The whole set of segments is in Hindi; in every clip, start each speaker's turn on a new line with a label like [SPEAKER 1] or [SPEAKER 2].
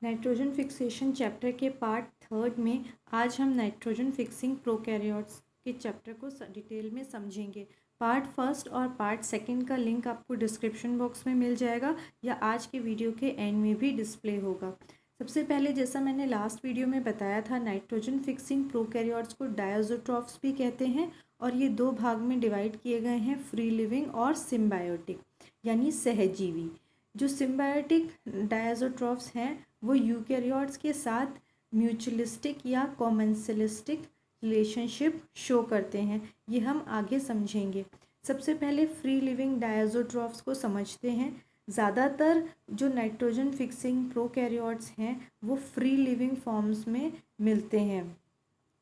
[SPEAKER 1] नाइट्रोजन फिक्सेशन चैप्टर के पार्ट 3 में आज हम नाइट्रोजन फिक्सिंग प्रोकैरियोट्स के चैप्टर को डिटेल में समझेंगे। पार्ट 1 और पार्ट 2 का लिंक आपको डिस्क्रिप्शन बॉक्स में मिल जाएगा या आज के वीडियो के एंड में भी डिस्प्ले होगा। सबसे पहले जैसा मैंने लास्ट वीडियो में बताया था, नाइट्रोजन फिक्सिंग प्रोकैरियोट्स को डायज़ोट्रॉफ्स भी कहते हैं और ये दो भाग में डिवाइड किए गए हैं, फ्री लिविंग और सिम्बायोटिक यानी सहजीवी। जो सिम्बायोटिक डायज़ोट्रॉफ्स हैं वो यूकैरियोट्स के साथ म्यूचुअलिस्टिक या कॉमेंसलिस्टिक रिलेशनशिप शो करते हैं। ये हम आगे समझेंगे। सबसे पहले फ्री लिविंग डायज़ोट्रॉफ्स को समझते हैं। ज़्यादातर जो नाइट्रोजन फिक्सिंग प्रोकैरियोट्स हैं वो फ्री लिविंग फॉर्म्स में मिलते हैं।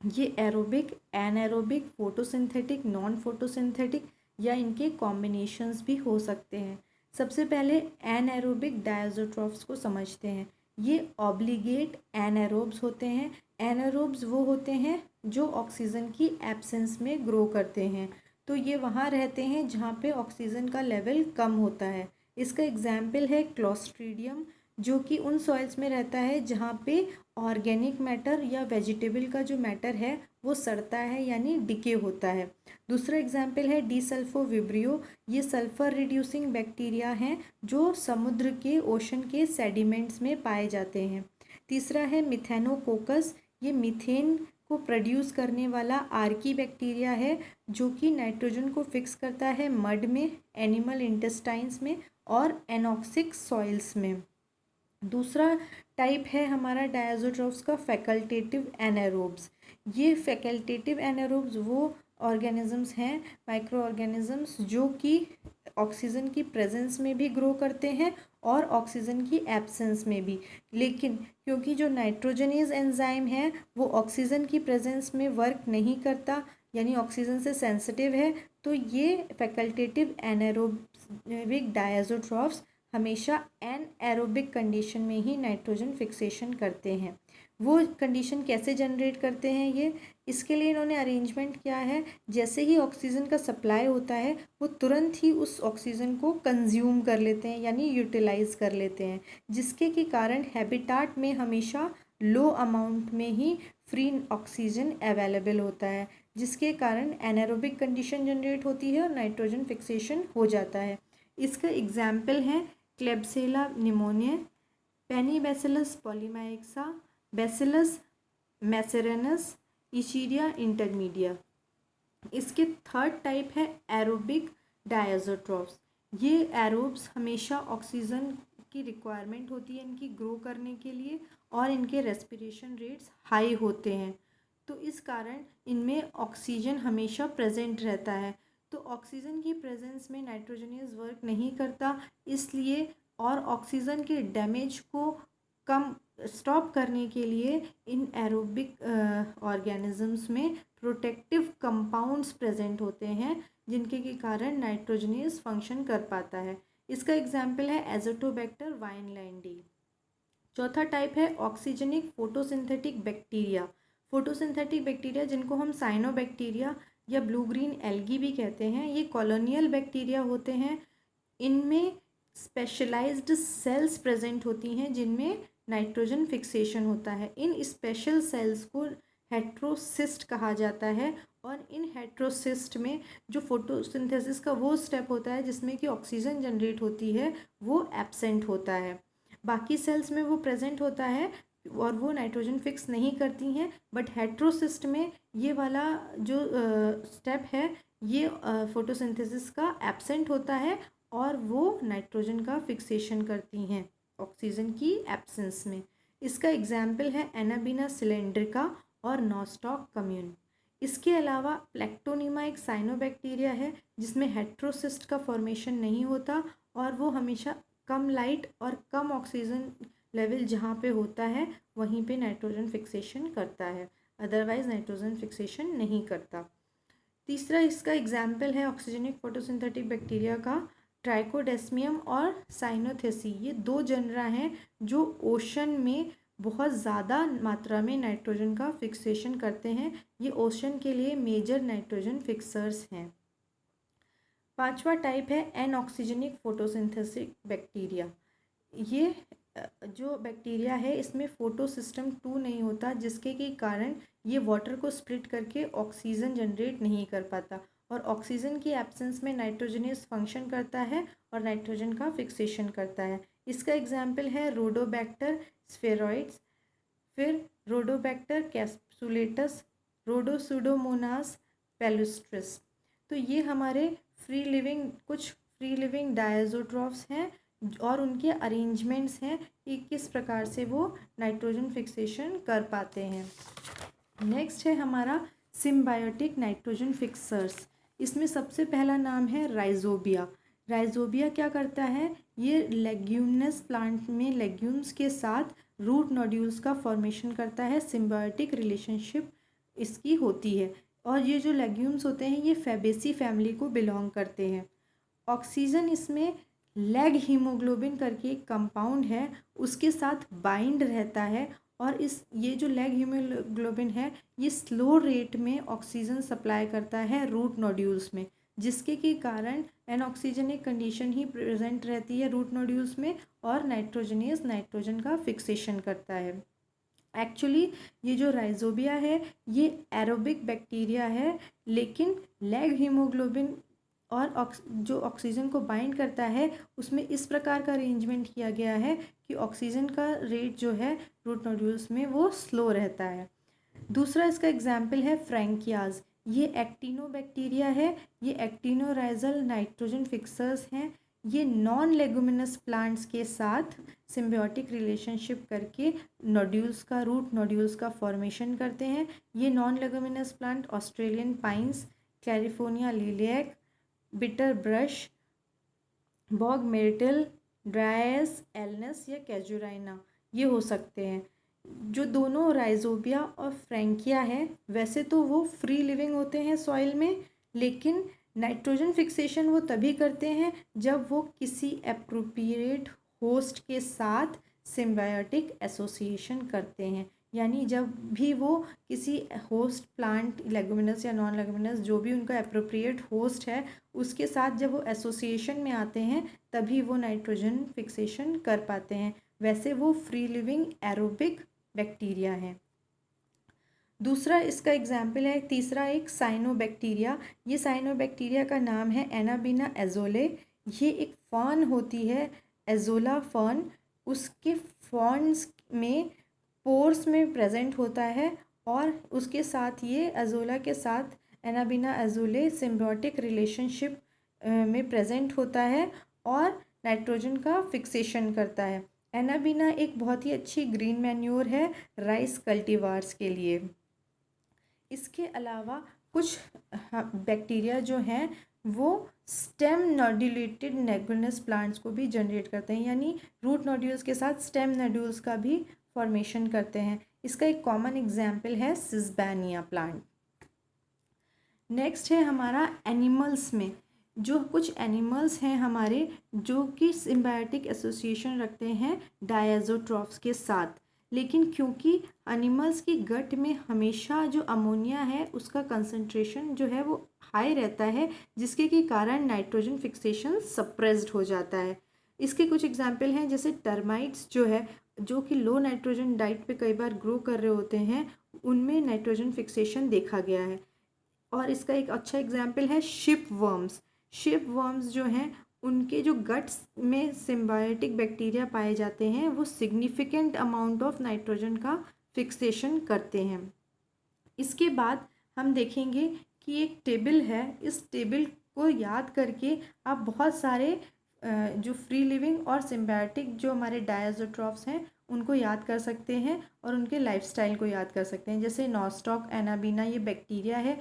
[SPEAKER 1] ये एरोबिक, एनाएरोबिक, फोटोसिंथेटिक, नॉन फोटोसिंथेटिक या इनके कॉम्बिनेशंस भी हो सकते हैं। सबसे पहले एनाएरोबिक डायज़ोट्रॉफ्स को समझते हैं। ये ऑब्लिगेट एनाएरोब्स होते हैं। एनाएरोब्स वो होते हैं जो ऑक्सीजन की एब्सेंस में ग्रो करते हैं, तो ये वहाँ रहते हैं जहाँ पे ऑक्सीजन का लेवल कम होता है। इसका एग्जाम्पल है क्लोस्ट्रीडियम, जो कि उन सॉइल्स में रहता है जहाँ पे ऑर्गेनिक मैटर या वेजिटेबल का जो मैटर है वो सड़ता है यानी डिके होता है। दूसरा एग्जाम्पल है डिसल्फोविब्रियो। ये सल्फर रिड्यूसिंग बैक्टीरिया हैं जो समुद्र के, ओशन के सेडिमेंट्स में पाए जाते हैं। तीसरा है मिथेनोकोकस। ये मीथेन को प्रोड्यूस करने वाला आर्की बैक्टीरिया है जो कि नाइट्रोजन को फिक्स करता है मड में, एनिमल इंटेस्टाइन्स में और एनॉक्सिक सॉइल्स में। दूसरा टाइप है हमारा डायज़ोट्रॉफ्स का फैकल्टेटिव एनाएरोब्स। ये फैकल्टेटिव एनाएरोब्स वो ऑर्गेनिजम्स हैं, माइक्रो ऑर्गेनिजम्स, जो कि ऑक्सीजन की प्रेजेंस में भी ग्रो करते हैं और ऑक्सीजन की एब्सेंस में भी। लेकिन क्योंकि जो नाइट्रोजनेज एंजाइम है वो ऑक्सीजन की प्रेजेंस में वर्क नहीं करता यानी ऑक्सीजन से सेंसिटिव है, तो ये फैकल्टेटिव एनाएरोबिक डायज़ोट्रॉफ्स हमेशा एनएरोबिक कंडीशन में ही नाइट्रोजन फिक्सेशन करते हैं। वो कंडीशन कैसे जनरेट करते हैं ये, इसके लिए इन्होंने अरेंजमेंट किया है, जैसे ही ऑक्सीजन का सप्लाई होता है वो तुरंत ही उस ऑक्सीजन को कंज्यूम कर लेते हैं यानी यूटिलाइज कर लेते हैं, जिसके के कारण हैबिटाट में हमेशा लो अमाउंट में ही फ्री ऑक्सीजन अवेलेबल होता है, जिसके कारण एनारोबिक कंडीशन जनरेट होती है और नाइट्रोजन फिक्सेशन हो जाता है। इसका एग्जाम्पल है क्लेब्सिला निमोनिया, पेनीबैसिलस पॉलीमाइक्सा, बैसिलस मैसेरेनस, इशीरिया इंटरमीडिया। इसके थर्ड टाइप है एरोबिक डायज़ोट्रॉफ्स। ये एरोब्स हमेशा ऑक्सीजन की रिक्वायरमेंट होती है इनकी ग्रो करने के लिए और इनके रेस्पिरेशन रेट्स हाई होते हैं, तो इस कारण इनमें ऑक्सीजन हमेशा प्रेजेंट रहता है। तो ऑक्सीजन की प्रेजेंस में नाइट्रोजनियस वर्क नहीं करता, इसलिए और ऑक्सीजन के डैमेज को कम स्टॉप करने के लिए इन एरोबिक ऑर्गेनिजम्स में प्रोटेक्टिव कंपाउंड्स प्रेजेंट होते हैं, जिनके के कारण नाइट्रोजनियस फंक्शन कर पाता है। इसका एग्जाम्पल है एजोटोबैक्टर वाइनलैंडी। चौथा टाइप है oxygenic photosynthetic bacteria. Photosynthetic bacteria जिनको हम साइनोबैक्टीरिया या ब्लू ग्रीन एल्गी भी कहते हैं, ये कॉलोनियल बैक्टीरिया होते हैं। इनमें स्पेशलाइज्ड सेल्स प्रेजेंट होती हैं जिनमें नाइट्रोजन फिक्सेशन होता है। इन स्पेशल सेल्स को हेट्रोसिस्ट कहा जाता है और इन हेट्रोसिस्ट में जो फोटोसिंथेसिस का वो स्टेप होता है जिसमें कि ऑक्सीजन जनरेट होती है वो एब्सेंट होता है। बाकी सेल्स में वो प्रेजेंट होता है और वो नाइट्रोजन फिक्स नहीं करती हैं, बट हेट्रोसिस्ट में ये वाला जो स्टेप है ये फोटोसिंथेसिस का एब्सेंट होता है और वो नाइट्रोजन का फिक्सेशन करती हैं ऑक्सीजन की एब्सेंस में। इसका एग्जाम्पल है एनाबीना सिलेंड्रिका और नॉस्टॉक कम्यून। इसके अलावा प्लेक्टोनीमा एक साइनोबैक्टीरिया है जिसमें हेट्रोसिस्ट का फॉर्मेशन नहीं होता और वो हमेशा कम लाइट और कम ऑक्सीजन लेवल जहाँ पे होता है वहीं पे नाइट्रोजन फिक्सेशन करता है, अदरवाइज नाइट्रोजन फिक्सेशन नहीं करता। तीसरा इसका एग्जाम्पल है ऑक्सीजनिक फोटोसिंथेटिक बैक्टीरिया का ट्राइकोडेस्मियम और साइनोथेसी। ये दो जनरा हैं जो ओशन में बहुत ज़्यादा मात्रा में नाइट्रोजन का फिक्सेशन करते हैं। ये ओशन के लिए मेजर नाइट्रोजन फिक्सर्स हैं। पांचवा टाइप है एनऑक्सीजनिक फोटोसिंथेटिक बैक्टीरिया। ये जो बैक्टीरिया है इसमें फोटोसिस्टम 2 नहीं होता, जिसके के कारण ये वाटर को स्प्लिट करके ऑक्सीजन जनरेट नहीं कर पाता और ऑक्सीजन की एब्सेंस में नाइट्रोजनियस फंक्शन करता है और नाइट्रोजन का फिक्सेशन करता है। इसका एग्जाम्पल है रोडोबैक्टर स्फेरॉइड्स, फिर रोडोबैक्टर कैप्सुलेटस, रोडोसुडोमोनास पेलुस्ट्रिस। तो ये हमारे कुछ फ्री लिविंग डायज़ोट्रॉफ्स हैं और उनके अरेंजमेंट्स हैं कि किस प्रकार से वो नाइट्रोजन फिक्सेशन कर पाते हैं। नेक्स्ट है हमारा सिम्बायोटिक नाइट्रोजन फिक्सर्स। इसमें सबसे पहला नाम है राइजोबिया। राइजोबिया क्या करता है, ये लेग्यूमिनस प्लांट में लेग्यूम्स के साथ रूट नोड्यूल्स का फॉर्मेशन करता है। सिम्बायोटिक रिलेशनशिप इसकी होती है और ये जो लेग्यूम्स होते हैं ये फैबेसी फैमिली को बिलोंग करते हैं। ऑक्सीजन इसमें लेग हीमोग्लोबिन करके एक कंपाउंड है उसके साथ बाइंड रहता है और ये जो लेग हीमोग्लोबिन है ये स्लो रेट में ऑक्सीजन सप्लाई करता है रूट नोड्यूल्स में, जिसके के कारण एनऑक्सीजनिक कंडीशन ही प्रेजेंट रहती है रूट नोड्यूल्स में और नाइट्रोजन का फिक्सेशन करता है। एक्चुअली ये जो राइजोबिया है ये एरोबिक बैक्टीरिया है, लेकिन लेग हीमोग्लोबिन और जो ऑक्सीजन को बाइंड करता है उसमें इस प्रकार का अरेंजमेंट किया गया है कि ऑक्सीजन का रेट जो है रूट नोड्यूल्स में वो स्लो रहता है। दूसरा इसका एग्जाम्पल है फ्रैंकियाज। ये एक्टिनोबैक्टीरिया है, ये एक्टिनोराइजल नाइट्रोजन फिक्सर्स हैं। ये नॉन लेगुमिनस प्लांट्स के साथ सिम्बियोटिक रिलेशनशिप करके रूट नोड्यूल्स का फॉर्मेशन करते हैं। ये non leguminous plant Australian pines, California lilac, bitter brush, bog myrtle, dryas alnus या कैजुराइना ये हो सकते हैं। जो दोनों राइजोबिया और फ्रैंकिया है वैसे तो वो फ्री लिविंग होते हैं सॉइल में, लेकिन नाइट्रोजन फिक्सेशन वो तभी करते हैं जब वो किसी एप्रोप्रिएट होस्ट के साथ सिम्बायोटिक एसोसिएशन करते हैं। यानी जब भी वो किसी होस्ट प्लांट लेगुमिनस या नॉन लेगुमिनस जो भी उनका एप्रोप्रिएट होस्ट है उसके साथ जब वो एसोसिएशन में आते हैं तभी वो नाइट्रोजन फिक्सेशन कर पाते हैं। वैसे वो फ्री लिविंग एरोबिक बैक्टीरिया है। दूसरा इसका एग्जाम्पल है, तीसरा एक साइनोबैक्टीरिया। ये साइनोबैक्टीरिया का नाम है एनाबीना एजोले। ये एक फर्न होती है, एजोला फर्न। उसके फर्न्स में पोर्स में प्रेजेंट होता है और उसके साथ ये एजोला के साथ एनाबीना एजोले सिम्बियोटिक रिलेशनशिप में प्रेजेंट होता है और नाइट्रोजन का फिक्सेशन करता है। एनाबीना एक बहुत ही अच्छी ग्रीन मैन्योर है राइस कल्टीवार्स के लिए। इसके अलावा कुछ बैक्टीरिया जो हैं वो स्टेम नोड्यूलेटेड नेगुलस प्लांट्स को भी जनरेट करते हैं, यानी रूट नोड्यूल्स के साथ स्टेम नोड्यूल्स का भी फॉर्मेशन करते हैं। इसका एक कॉमन एग्जाम्पल है सिस्बैनिया प्लांट। नेक्स्ट है हमारा एनिमल्स में। जो कुछ एनिमल्स हैं हमारे जो कि सिम्बायोटिक एसोसिएशन रखते हैं डायज़ोट्रॉफ्स के साथ, लेकिन क्योंकि एनिमल्स की गट में हमेशा जो अमोनिया है उसका कंसंट्रेशन जो है वो हाई रहता है, जिसके के कारण नाइट्रोजन फिक्सेशन सप्रेस्ड हो जाता है। इसके कुछ एग्जाम्पल हैं जैसे टर्माइट्स जो है जो कि लो नाइट्रोजन डाइट पे कई बार ग्रो कर रहे होते हैं, उनमें नाइट्रोजन फिक्सेशन देखा गया है। और इसका एक अच्छा एग्जाम्पल है शिप वर्म्स। शिप वर्म्स जो हैं उनके जो गट्स में सिम्बायोटिक बैक्टीरिया पाए जाते हैं वो सिग्निफिकेंट अमाउंट ऑफ नाइट्रोजन का फिक्सेशन करते हैं। इसके बाद हम देखेंगे कि एक टेबल है, इस टेबल को याद करके आप बहुत सारे जो फ्री लिविंग और सिम्बायोटिक जो हमारे डायज़ोट्रॉफ्स हैं उनको याद कर सकते हैं और उनके लाइफस्टाइल को याद कर सकते हैं। जैसे नॉस्टॉक एनाबीना ये बैक्टीरिया है